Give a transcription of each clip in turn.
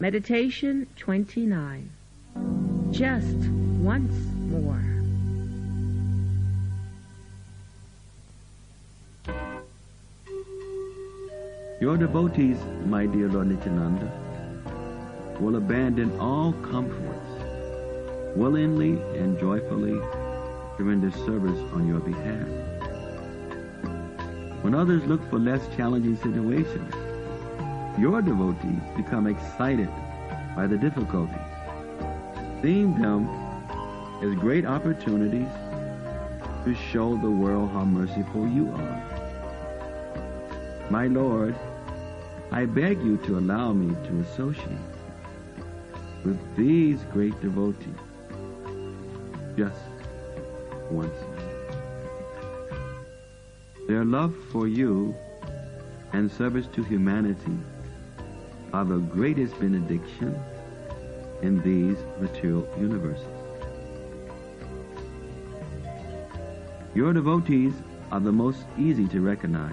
Meditation 29. Just once more. Your devotees, my dear Lord Nityananda, will abandon all comforts willingly and joyfully to render service on your behalf. When others look for less challenging situations, your devotees become excited by the difficulties, seeing them as great opportunities to show the world how merciful you are. My Lord, I beg you to allow me to associate with these great devotees just once. Their love for you and service to humanity are the greatest benediction in these material universes. Your devotees are the most easy to recognize.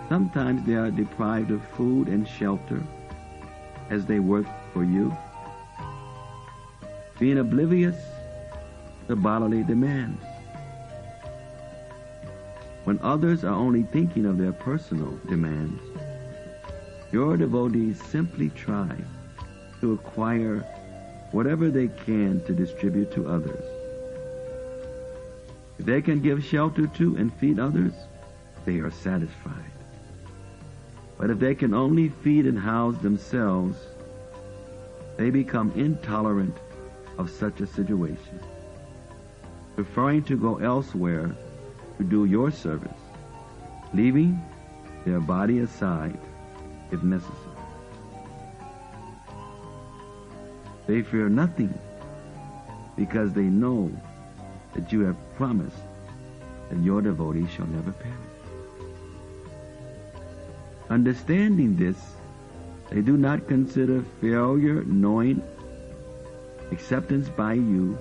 Sometimes they are deprived of food and shelter as they work for you, being oblivious to bodily demands. When others are only thinking of their personal demands, your devotees simply try to acquire whatever they can to distribute to others. If they can give shelter to and feed others, they are satisfied. But if they can only feed and house themselves, they become intolerant of such a situation, preferring to go elsewhere to do your service, leaving their body aside if necessary. They fear nothing because they know that you have promised that your devotees shall never perish. Understanding this, they do not consider failure, knowing acceptance by you,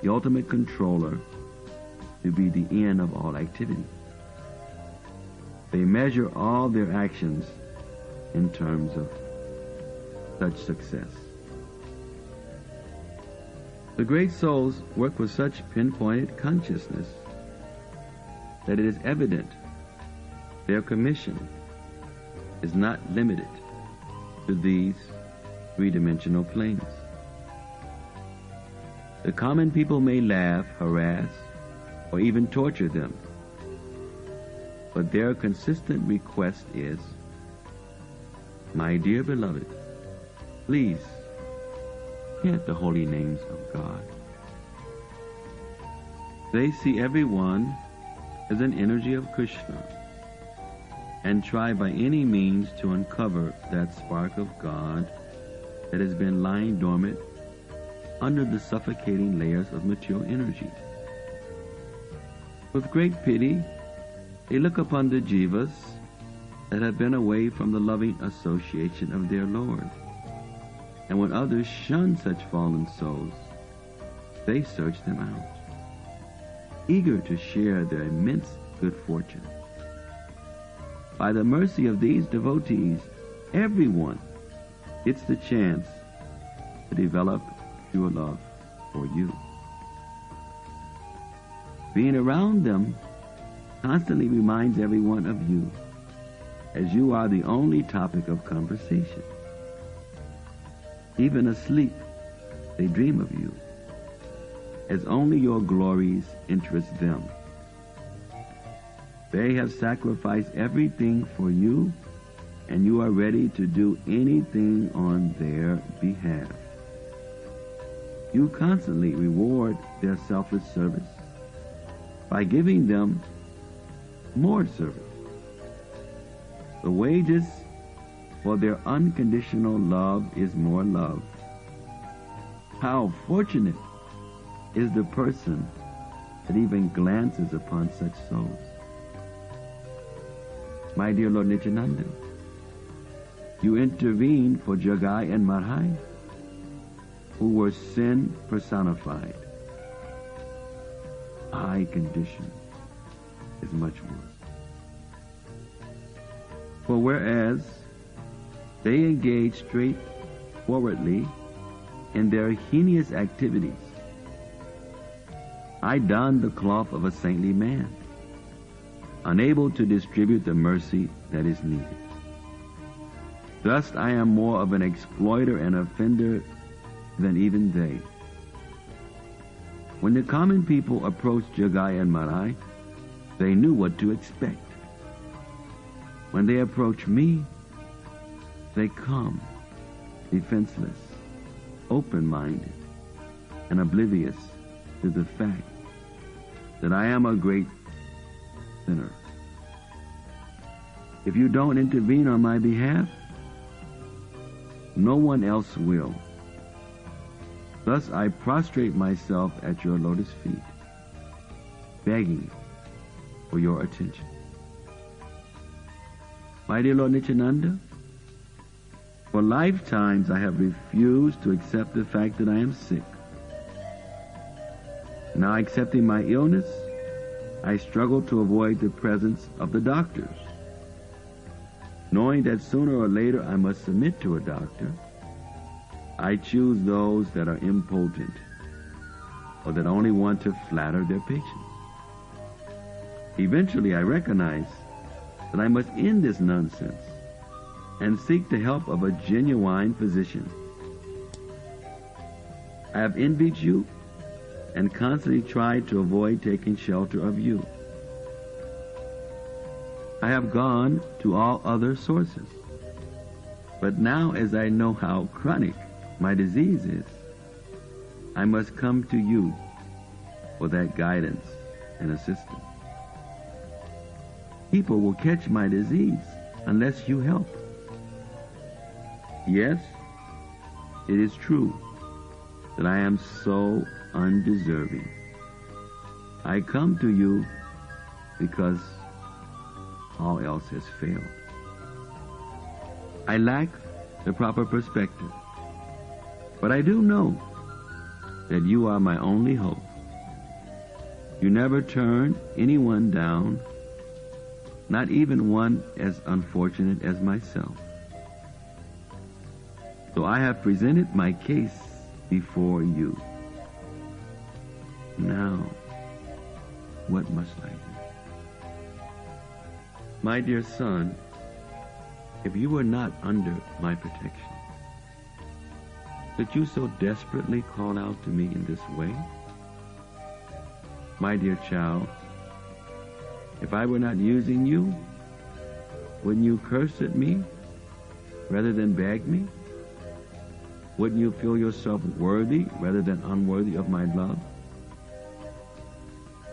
the ultimate controller, to be the end of all activity. They measure all their actions in terms of such success. The great souls work with such pinpointed consciousness that it is evident their commission is not limited to these three-dimensional planes. The common people may laugh, harass, or even torture them, but their consistent request is, my dear beloved, please chant the holy names of God. They see everyone as an energy of Krishna and try by any means to uncover that spark of God that has been lying dormant under the suffocating layers of material energy. With great pity, they look upon the jivas that have been away from the loving association of their Lord. And when others shun such fallen souls, they search them out, eager to share their immense good fortune. By the mercy of these devotees, everyone gets the chance to develop pure love for you. Being around them constantly reminds everyone of you, as you are the only topic of conversation. Even asleep, they dream of you, as only your glories interest them. They have sacrificed everything for you, and you are ready to do anything on their behalf. You constantly reward their selfless service by giving them more service. The wages for their unconditional love is more love. How fortunate is the person that even glances upon such souls. My dear Lord Nityananda, you intervened for Jagai and Marhai, who were sin personified. My condition is much worse. For whereas They engage straightforwardly in their heinous activities. I don the cloth of a saintly man, unable to distribute the mercy that is needed. Thus I am more of an exploiter and offender than even they. When the common people approached Jagai and Marai, they knew what to expect. When they approach me, they come defenseless, open-minded, and oblivious to the fact that I am a great sinner. If you don't intervene on my behalf, no one else will. Thus I prostrate myself at your lotus feet, begging for your attention. My dear Lord Nityananda, for lifetimes I have refused to accept the fact that I am sick. Now accepting my illness, I struggle to avoid the presence of the doctors. Knowing that sooner or later I must submit to a doctor, I choose those that are impotent or that only want to flatter their patients. Eventually I recognize that I must end this nonsense and seek the help of a genuine physician. I have envied you and constantly tried to avoid taking shelter of you. I have gone to all other sources, but now as I know how chronic my disease is, I must come to you for that guidance and assistance. People will catch my disease unless you help. Yes, it is true that I am so undeserving. I come to you because all else has failed. I lack the proper perspective, but I do know that you are my only hope. You never turn anyone down, not even one as unfortunate as myself. So I have presented my case before you. Now, what must I do? My dear son, if you were not under my protection, did you so desperately call out to me in this way? My dear child, if I were not using you, wouldn't you curse at me rather than beg me? Wouldn't you feel yourself worthy rather than unworthy of my love?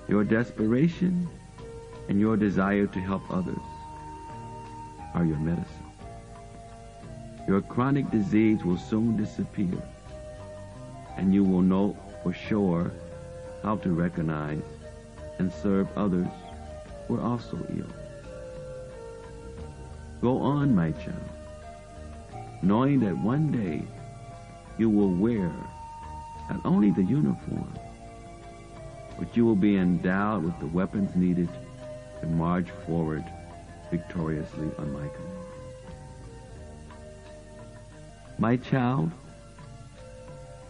Your desperation and your desire to help others are your medicine. Your chronic disease will soon disappear, and you will know for sure how to recognize and serve others who are also ill. Go on, my child, knowing that one day you will wear not only the uniform, but you will be endowed with the weapons needed to march forward victoriously on my command. My child,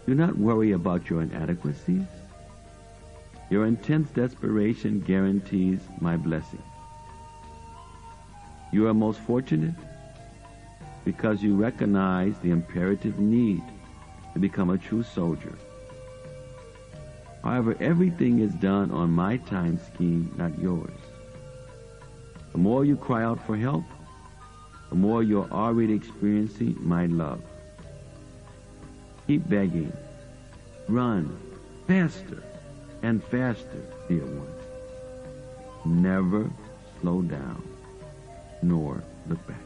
do not worry about your inadequacies. Your intense desperation guarantees my blessing. You are most fortunate because you recognize the imperative need to become a true soldier. However, everything is done on my time scheme, not yours. The more you cry out for help, the more you're already experiencing my love. Keep begging. Run faster and faster, dear one. Never slow down, nor look back.